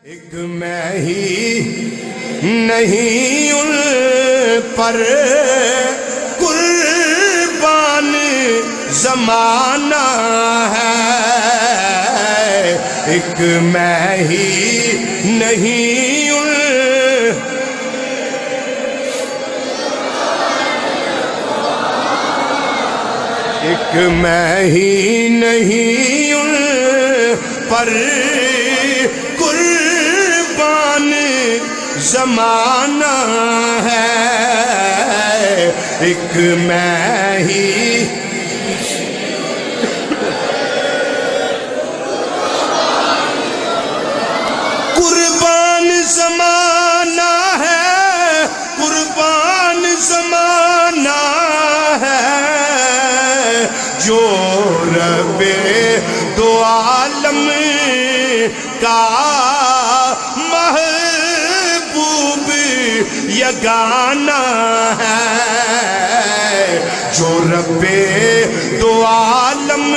ایک میں ہی نہیں ان پر قربان زمانہ ہے، ایک میں ہی نہیں ان ایک میں ہی نہیں ان پر قربان زمانہ ہے، ایک میں ہی قربان زمانہ ہے، قربان زمانہ ہے، جو رب دو عالم کا محبوب یگانہ ہے، جو رب دو عالم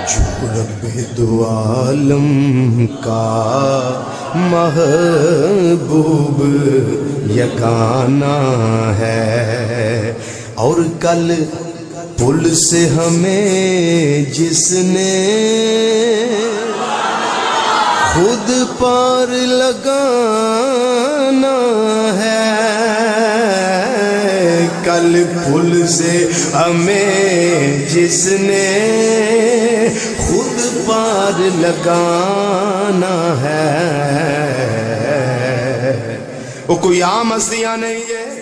جو رب دو عالم کا محبوب یگانہ ہے، اور کل پل سے ہمیں جس نے خود پار لگانا ہے، کل پل سے ہمیں جس نے خود پار لگانا ہے، وہ کوئی عام ہستیاں نہیں ہے۔